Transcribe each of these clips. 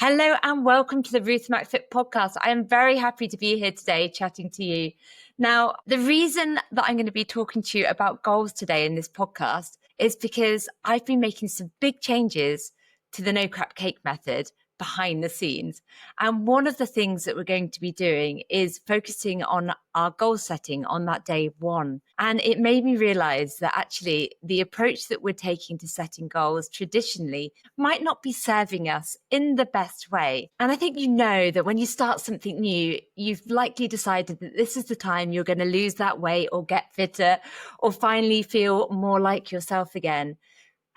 Hello and welcome to the Ruth McFit podcast. I am very happy to be here today chatting to you. Now, the reason that I'm going to be talking to you about goals today in this podcast is because I've been making some big changes to the no crap cake method behind the scenes. And one of the things that we're going to be doing is focusing on our goal setting on that day one. And it made me realize that actually the approach that we're taking to setting goals traditionally might not be serving us in the best way. And I think you know that when you start something new, you've likely decided that this is the time you're going to lose that weight or get fitter or finally feel more like yourself again.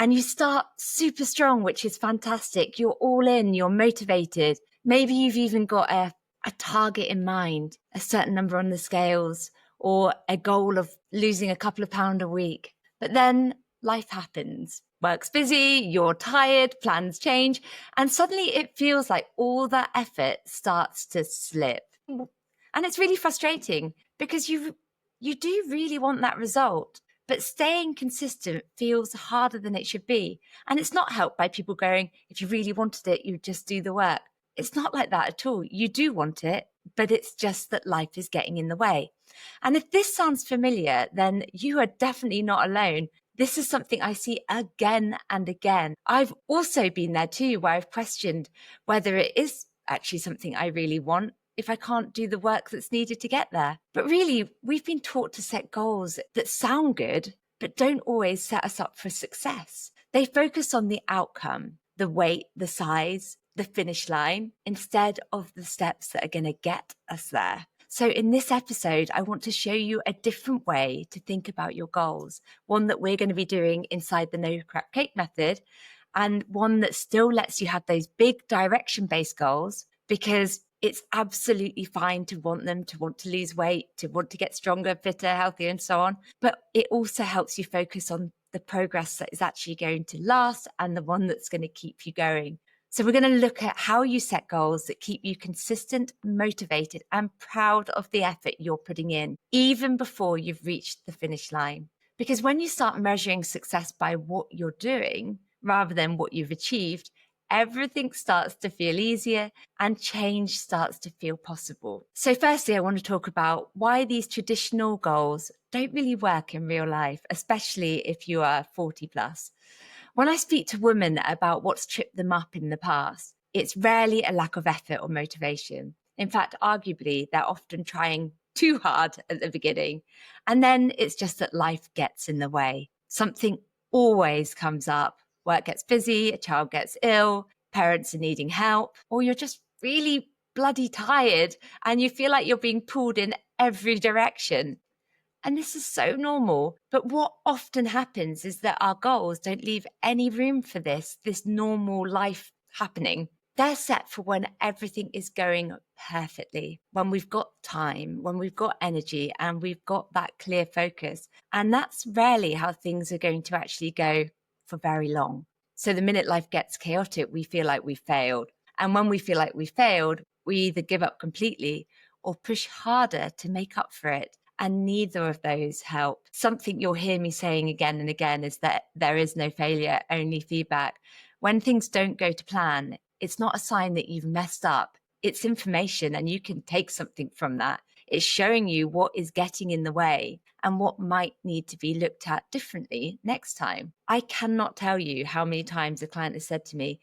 And you start super strong, which is fantastic. You're all in, you're motivated. Maybe you've even got a target in mind, a certain number on the scales, or a goal of losing a couple of pounds a week. But then life happens. Work's busy, you're tired, plans change, and suddenly it feels like all that effort starts to slip. And it's really frustrating because you do really want that result. But staying consistent feels harder than it should be. And it's not helped by people going, if you really wanted it, you just do the work. It's not like that at all. You do want it, but it's just that life is getting in the way. And if this sounds familiar, then you are definitely not alone. This is something I see again and again. I've also been there too, where I've questioned whether it is actually something I really want if I can't do the work that's needed to get there. But really, we've been taught to set goals that sound good, but don't always set us up for success. They focus on the outcome, the weight, the size, the finish line, instead of the steps that are going to get us there. So in this episode, I want to show you a different way to think about your goals, one that we're going to be doing inside the No Crap Cake method, and one that still lets you have those big direction-based goals, because it's absolutely fine to want them, to want to lose weight, to want to get stronger, fitter, healthier, and so on. But it also helps you focus on the progress that is actually going to last and the one that's going to keep you going. So we're going to look at how you set goals that keep you consistent, motivated, and proud of the effort you're putting in, even before you've reached the finish line. Because when you start measuring success by what you're doing, rather than what you've achieved, everything starts to feel easier and change starts to feel possible. So firstly, I want to talk about why these traditional goals don't really work in real life, especially if you are 40 plus. When I speak to women about what's tripped them up in the past, it's rarely a lack of effort or motivation. In fact, arguably, they're often trying too hard at the beginning. And then it's just that life gets in the way. Something always comes up. Work gets busy, a child gets ill, parents are needing help, or you're just really bloody tired and you feel like you're being pulled in every direction. And this is so normal. But what often happens is that our goals don't leave any room for this normal life happening. They're set for when everything is going perfectly, when we've got time, when we've got energy, and we've got that clear focus. And that's rarely how things are going to actually go for very long. So the minute life gets chaotic, we feel like we failed. And when we feel like we failed, we either give up completely or push harder to make up for it. And neither of those help. Something you'll hear me saying again and again is that there is no failure, only feedback. When things don't go to plan, it's not a sign that you've messed up. It's information, and you can take something from that. It's showing you what is getting in the way and what might need to be looked at differently next time. I cannot tell you how many times a client has said to me,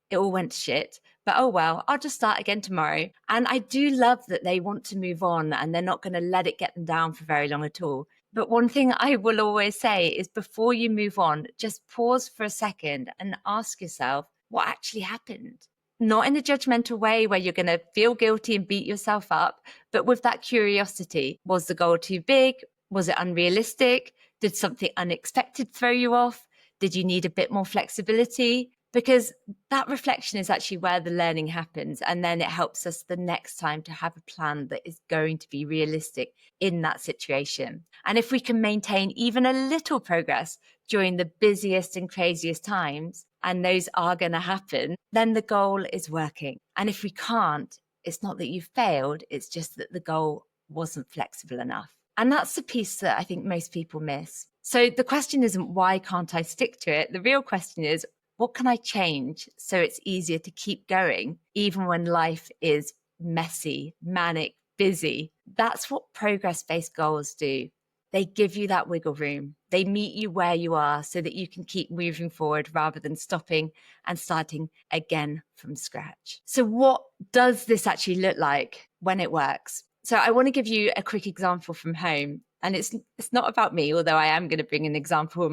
it all went to shit, but oh well, I'll just start again tomorrow. And I do love that they want to move on and they're not going to let it get them down for very long at all. But one thing I will always say is, before you move on, just pause for a second and ask yourself what actually happened. Not in a judgmental way where you're going to feel guilty and beat yourself up, but with that curiosity. Was the goal too big? Was it unrealistic? Did something unexpected throw you off? Did you need a bit more flexibility? Because that reflection is actually where the learning happens. And then it helps us the next time to have a plan that is going to be realistic in that situation. And if we can maintain even a little progress during the busiest and craziest times, and those are going to happen, then the goal is working. And if we can't, it's not that you've failed, it's just that the goal wasn't flexible enough. And that's the piece that I think most people miss. So the question isn't, why can't I stick to it? The real question is, what can I change so it's easier to keep going, even when life is messy, manic, busy? That's what progress-based goals do. They give you that wiggle room. They meet you where you are so that you can keep moving forward rather than stopping and starting again from scratch. So what does this actually look like when it works? So I want to give you a quick example from home. And it's not about me, although I am going to bring an example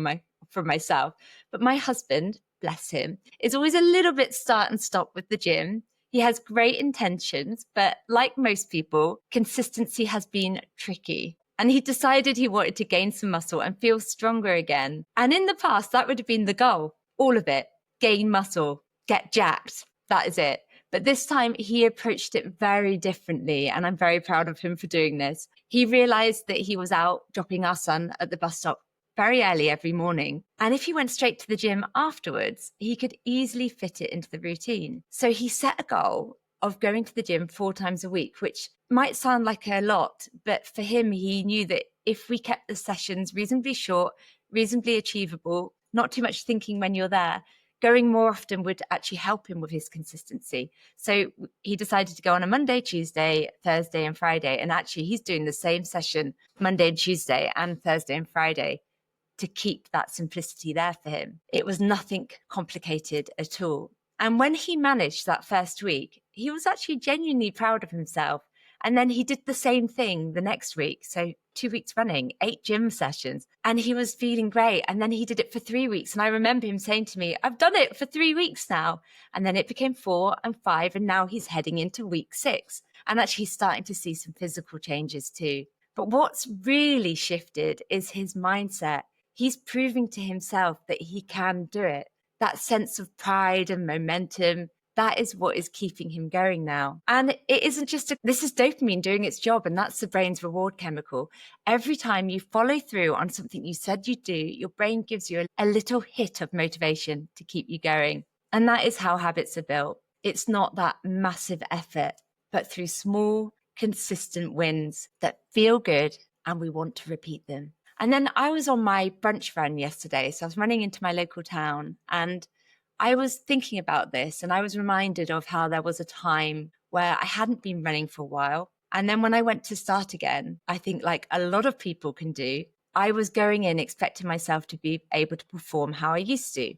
from myself. But my husband, bless him, is always a little bit start and stop with the gym. He has great intentions, but like most people, consistency has been tricky. And he decided he wanted to gain some muscle and feel stronger again. And in the past, that would have been the goal. All of it. Gain muscle, get jacked. That is it. But this time he approached it very differently. And I'm very proud of him for doing this. He realized that he was out dropping our son at the bus stop very early every morning. And if he went straight to the gym afterwards, he could easily fit it into the routine. So he set a goal of going to the gym 4 times a week, which might sound like a lot, but for him, he knew that if we kept the sessions reasonably short, reasonably achievable, not too much thinking when you're there, going more often would actually help him with his consistency. So he decided to go on a Monday, Tuesday, Thursday, and Friday. And actually, he's doing the same session Monday and Tuesday and Thursday and Friday to keep that simplicity there for him. It was nothing complicated at all. And when he managed that first week, he was actually genuinely proud of himself. And then he did the same thing the next week. So 2 weeks running, 8 gym sessions, and he was feeling great. And then he did it for 3 weeks. And I remember him saying to me, I've done it for 3 weeks now. And then it became 4 and 5. And now he's heading into week 6. And actually starting to see some physical changes too. But what's really shifted is his mindset. He's proving to himself that he can do it. That sense of pride and momentum, that is what is keeping him going now. And it isn't just, this is dopamine doing its job, and that's the brain's reward chemical. Every time you follow through on something you said you'd do, your brain gives you a little hit of motivation to keep you going. And that is how habits are built. It's not that massive effort, but through small, consistent wins that feel good and we want to repeat them. And then I was on my brunch run yesterday. So I was running into my local town and I was thinking about this and I was reminded of how there was a time where I hadn't been running for a while. And then when I went to start again, I think like a lot of people can do, I was going in expecting myself to be able to perform how I used to.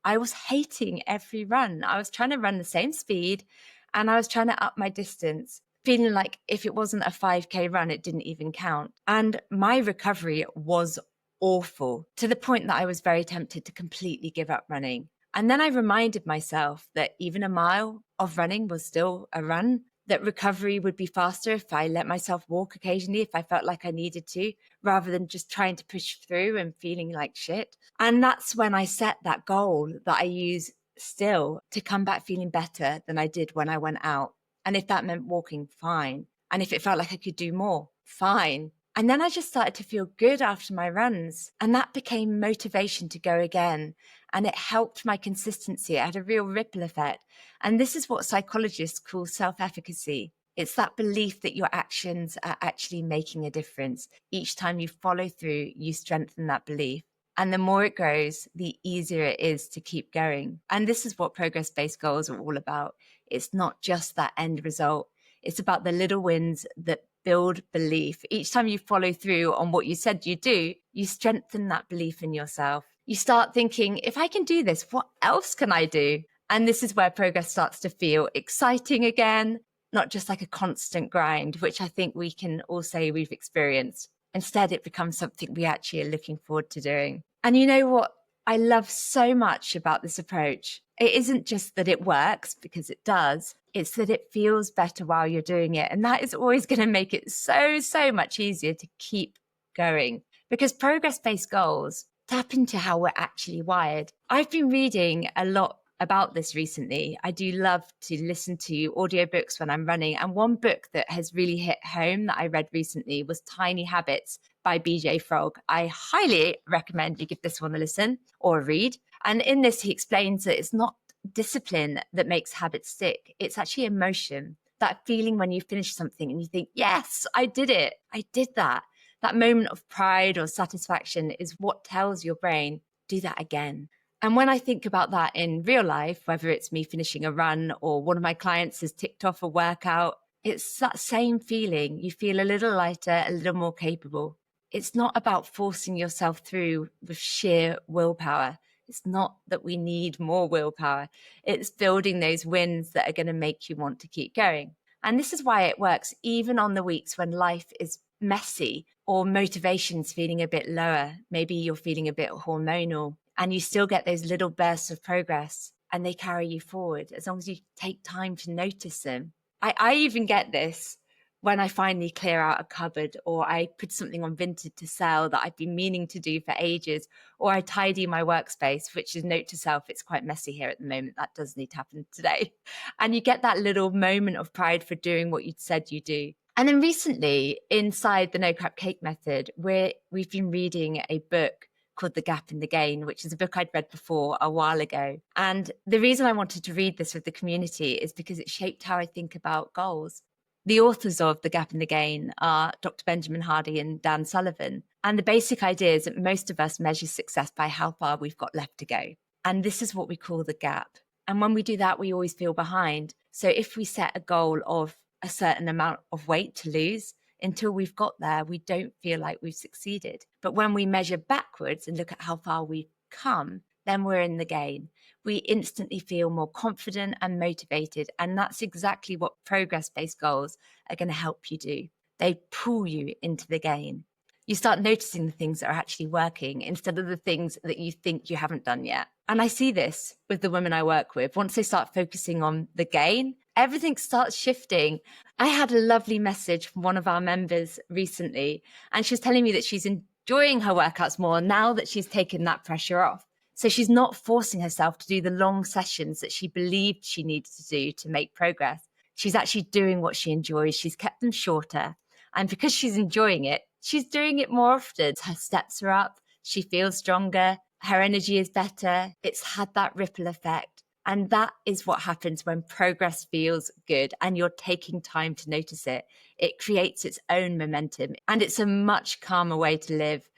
I was hating every run. I was trying to run the same speed and I was trying to up my distance, feeling like if it wasn't a 5K run, it didn't even count. And my recovery was awful, to the point that I was very tempted to completely give up running. And then I reminded myself that even a mile of running was still a run, that recovery would be faster if I let myself walk occasionally, if I felt like I needed to, rather than just trying to push through and feeling like shit. And that's when I set that goal that I use still to come back feeling better than I did when I went out. And if that meant walking, fine. And if it felt like I could do more, fine. And then I just started to feel good after my runs. And that became motivation to go again. And it helped my consistency. It had a real ripple effect. And this is what psychologists call self-efficacy. It's that belief that your actions are actually making a difference. Each time you follow through, you strengthen that belief. And the more it grows, the easier it is to keep going. And this is what progress-based goals are all about. It's not just that end result. It's about the little wins that build belief. Each time you follow through on what you said you do, you strengthen that belief in yourself. You start thinking, if I can do this, what else can I do? And this is where progress starts to feel exciting again, not just like a constant grind, which I think we can all say we've experienced. Instead, it becomes something we actually are looking forward to doing. And you know what I love so much about this approach? It isn't just that it works, because it does. It's that it feels better while you're doing it. And that is always going to make it so much easier to keep going. Because progress-based goals tap into how we're actually wired. I've been reading a lot about this recently. I do love to listen to audiobooks when I'm running. And one book that has really hit home that I read recently was Tiny Habits by BJ Frog. I highly recommend you give this one a listen or a read. And in this, he explains that it's not discipline that makes habits stick. It's actually emotion. That feeling when you finish something and you think, yes, I did it. I did that. That moment of pride or satisfaction is what tells your brain, do that again. And when I think about that in real life, whether it's me finishing a run or one of my clients has ticked off a workout, it's that same feeling. You feel a little lighter, a little more capable. It's not about forcing yourself through with sheer willpower. It's not that we need more willpower. It's building those wins that are going to make you want to keep going. And this is why it works even on the weeks when life is messy or motivation's feeling a bit lower. Maybe you're feeling a bit hormonal and you still get those little bursts of progress and they carry you forward as long as you take time to notice them. I even get this when I finally clear out a cupboard, or I put something on Vinted to sell that I've been meaning to do for ages, or I tidy my workspace, which is note to self, it's quite messy here at the moment. That does need to happen today. And you get that little moment of pride for doing what you'd said you do. And then recently, inside the No Crap Cake Method, we've been reading a book called The Gap in the Gain, which is a book I'd read before a while ago. And the reason I wanted to read this with the community is because it shaped how I think about goals. The authors of The Gap in the Gain are Dr. Benjamin Hardy and Dan Sullivan. And the basic idea is that most of us measure success by how far we've got left to go. And this is what we call the gap. And when we do that, we always feel behind. So if we set a goal of a certain amount of weight to lose, until we've got there, we don't feel like we've succeeded. But when we measure backwards and look at how far we've come, then we're in the gain. We instantly feel more confident and motivated. And that's exactly what progress-based goals are going to help you do. They pull you into the gain. You start noticing the things that are actually working instead of the things that you think you haven't done yet. And I see this with the women I work with. Once they start focusing on the gain, everything starts shifting. I had a lovely message from one of our members recently, and she was telling me that she's enjoying her workouts more now that she's taken that pressure off. So she's not forcing herself to do the long sessions that she believed she needed to do to make progress. She's actually doing what she enjoys. She's kept them shorter. And because she's enjoying it, she's doing it more often. Her steps are up. She feels stronger. Her energy is better. It's had that ripple effect. And that is what happens when progress feels good and you're taking time to notice it. It creates its own momentum, and it's a much calmer way to live.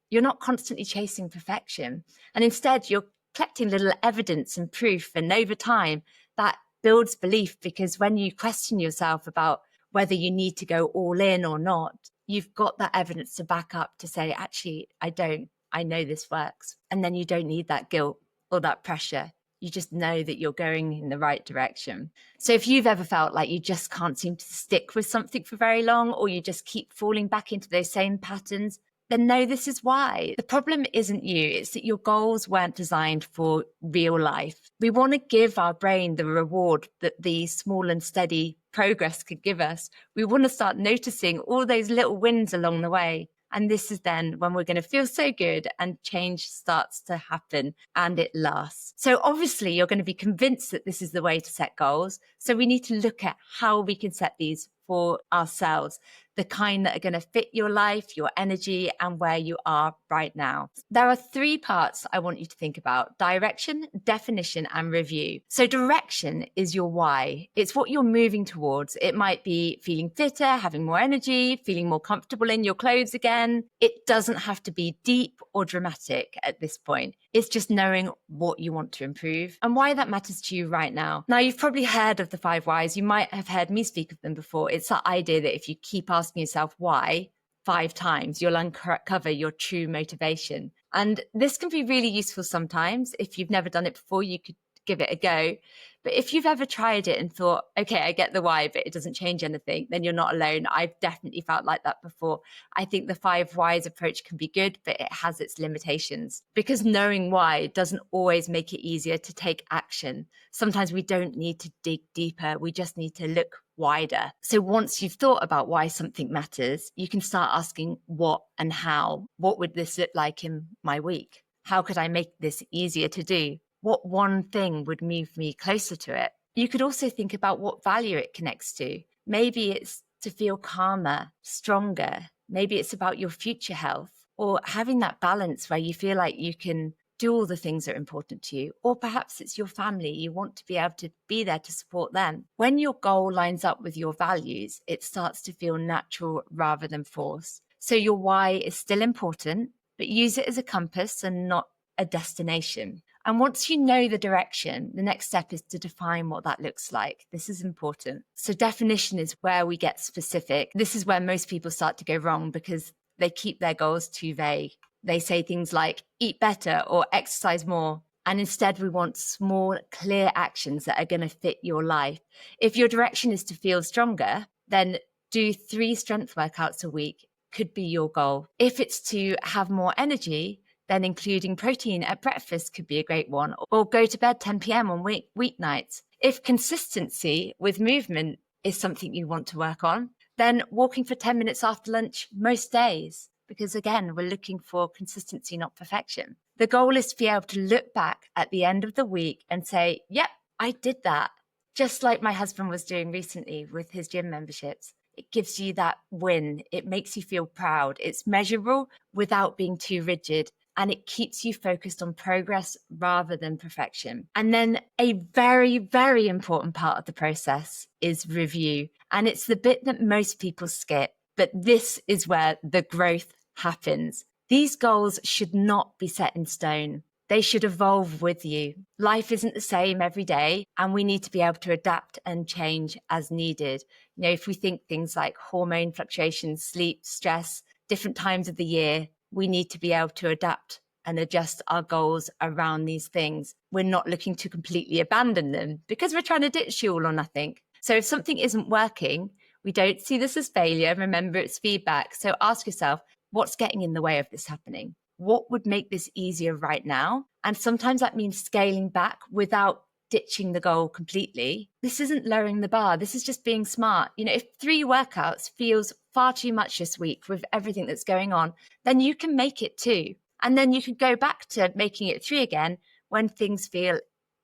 You're not constantly chasing perfection, and instead you're collecting little evidence and proof. And over time, that builds belief, because when you question yourself about whether you need to go all in or not, you've got that evidence to back up to say, actually, I know this works. And then you don't need that guilt or that pressure. You just know that you're going in the right direction. So if you've ever felt like you just can't seem to stick with something for very long, or you just keep falling back into those same patterns, then know this is why. The problem isn't you. It's that your goals weren't designed for real life. We want to give our brain the reward that the small and steady progress could give us. We want to start noticing all those little wins along the way. And this is then when we're going to feel so good and change starts to happen and it lasts. So obviously you're going to be convinced that this is the way to set goals. So we need to look at how we can set these for ourselves, the kind that are going to fit your life, your energy, and where you are right now. There are 3 parts I want you to think about: direction, definition, and review. So direction is your why. It's what you're moving towards. It might be feeling fitter, having more energy, feeling more comfortable in your clothes again. It doesn't have to be deep or dramatic at this point. It's just knowing what you want to improve and why that matters to you right now. Now, you've probably heard of the 5 whys. You might have heard me speak of them before. It's that idea that if you keep asking yourself why 5 times, you'll uncover your true motivation. And this can be really useful sometimes. If you've never done it before, you could give it a go. But if you've ever tried it and thought, okay, I get the why, but it doesn't change anything, then you're not alone. I've definitely felt like that before. I think the 5 whys approach can be good, but it has its limitations, because knowing why doesn't always make it easier to take action. Sometimes we don't need to dig deeper. We just need to look wider. So once you've thought about why something matters, you can start asking what and how. What would this look like in my week? How could I make this easier to do? What one thing would move me closer to it? You could also think about what value it connects to. Maybe it's to feel calmer, stronger. Maybe it's about your future health, or having that balance where you feel like you can do all the things that are important to you. Or perhaps it's your family. You want to be able to be there to support them. When your goal lines up with your values, it starts to feel natural rather than forced. So your why is still important, but use it as a compass and not a destination. And once you know the direction, the next step is to define what that looks like. This is important. So definition is where we get specific. This is where most people start to go wrong because they keep their goals too vague. They say things like eat better or exercise more. And instead, we want small, clear actions that are going to fit your life. If your direction is to feel stronger, then do 3 strength workouts a week could be your goal. If it's to have more energy, then including protein at breakfast could be a great one, or go to bed 10 p.m. on weeknights. If consistency with movement is something you want to work on, then walking for 10 minutes after lunch most days, because again, we're looking for consistency, not perfection. The goal is to be able to look back at the end of the week and say, yep, I did that. Just like my husband was doing recently with his gym memberships. It gives you that win. It makes you feel proud. It's measurable without being too rigid. And it keeps you focused on progress rather than perfection. And then a very, very important part of the process is review. And it's the bit that most people skip. But this is where the growth happens. These goals should not be set in stone. They should evolve with you. Life isn't the same every day, and we need to be able to adapt and change as needed. You know, if we think things like hormone fluctuations, sleep, stress, different times of the year, we need to be able to adapt and adjust our goals around these things. We're not looking to completely abandon them because we're trying to ditch you all or nothing. So if something isn't working, we don't see this as failure. Remember, it's feedback. So ask yourself, what's getting in the way of this happening? What would make this easier right now? And sometimes that means scaling back without ditching the goal completely. This isn't lowering the bar. This is just being smart. You know, if 3 workouts feels far too much this week with everything that's going on, then you can make it 2. And then you can go back to making it 3 again when things feel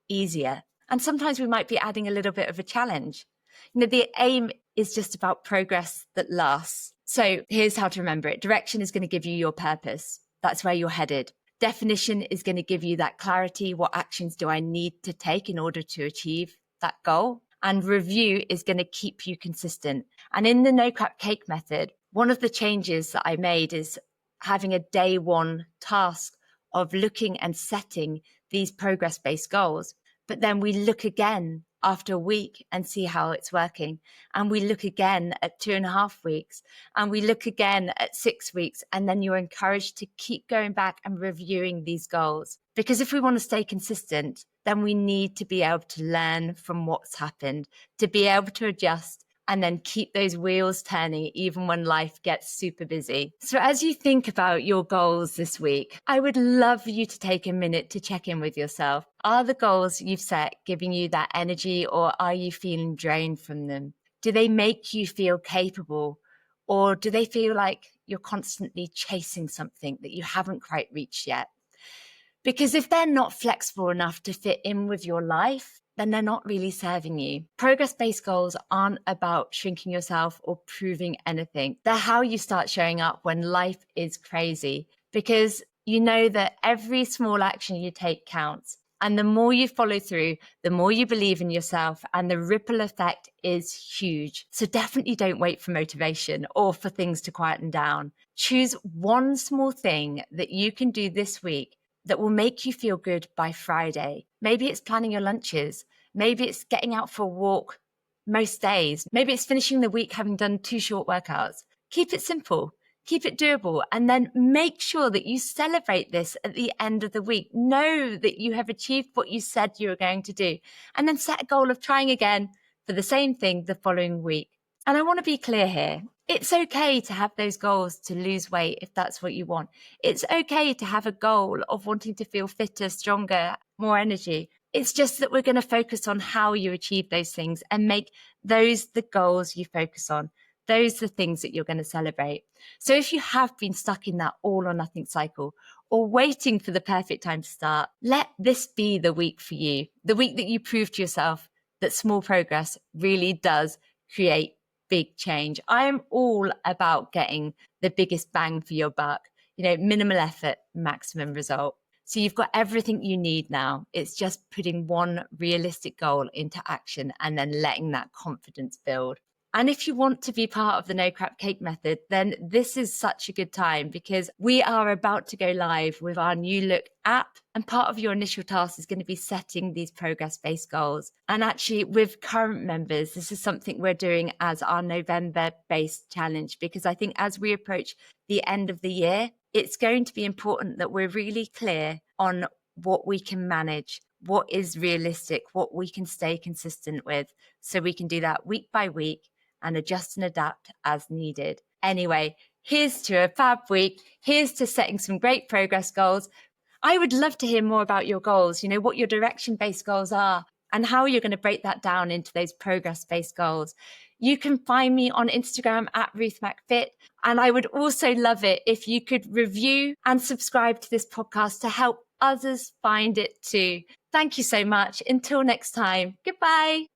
easier. And sometimes we might be adding a little bit of a challenge. You know, the aim is just about progress that lasts. So here's how to remember it. Direction is going to give you your purpose. That's where you're headed. Definition is going to give you that clarity. What actions do I need to take in order to achieve that goal? And review is going to keep you consistent. And in the no crap cake method, one of the changes that I made is having a day 1 task of looking and setting these progress-based goals. But then we look again after a week and see how it's working. And we look again at 2.5 weeks, and we look again at 6 weeks. And then you're encouraged to keep going back and reviewing these goals. Because if we want to stay consistent, then we need to be able to learn from what's happened, to be able to adjust and then keep those wheels turning even when life gets super busy. So as you think about your goals this week, I would love you to take a minute to check in with yourself. Are the goals you've set giving you that energy, or are you feeling drained from them? Do they make you feel capable, or do they feel like you're constantly chasing something that you haven't quite reached yet? Because if they're not flexible enough to fit in with your life, then they're not really serving you. Progress-based goals aren't about shrinking yourself or proving anything. They're how you start showing up when life is crazy, because you know that every small action you take counts. And the more you follow through, the more you believe in yourself, and the ripple effect is huge. So definitely don't wait for motivation or for things to quieten down. Choose one small thing that you can do this week that will make you feel good by Friday. Maybe it's planning your lunches. Maybe it's getting out for a walk most days. Maybe it's finishing the week having done 2 short workouts. Keep it simple, keep it doable, and then make sure that you celebrate this at the end of the week. Know that you have achieved what you said you were going to do, and then set a goal of trying again for the same thing the following week. And I want to be clear here. It's okay to have those goals to lose weight if that's what you want. It's okay to have a goal of wanting to feel fitter, stronger, more energy. It's just that we're going to focus on how you achieve those things and make those the goals you focus on. Those are the things that you're going to celebrate. So if you have been stuck in that all or nothing cycle or waiting for the perfect time to start, let this be the week for you. The week that you prove to yourself that small progress really does create big change. I am all about getting the biggest bang for your buck, minimal effort, maximum result. So you've got everything you need now. It's just putting one realistic goal into action and then letting that confidence build. And if you want to be part of the No Crap Cake method, then this is such a good time because we are about to go live with our new look app. And part of your initial task is going to be setting these progress-based goals. And actually, with current members, this is something we're doing as our November-based challenge, because I think as we approach the end of the year, it's going to be important that we're really clear on what we can manage, what is realistic, what we can stay consistent with, so we can do that week by week and adjust and adapt as needed. Anyway, here's to a fab week. Here's to setting some great progress goals. I would love to hear more about your goals, what your direction-based goals are and how you're going to break that down into those progress-based goals. You can find me on Instagram at RuthMacFit. And I would also love it if you could review and subscribe to this podcast to help others find it too. Thank you so much. Until next time, goodbye.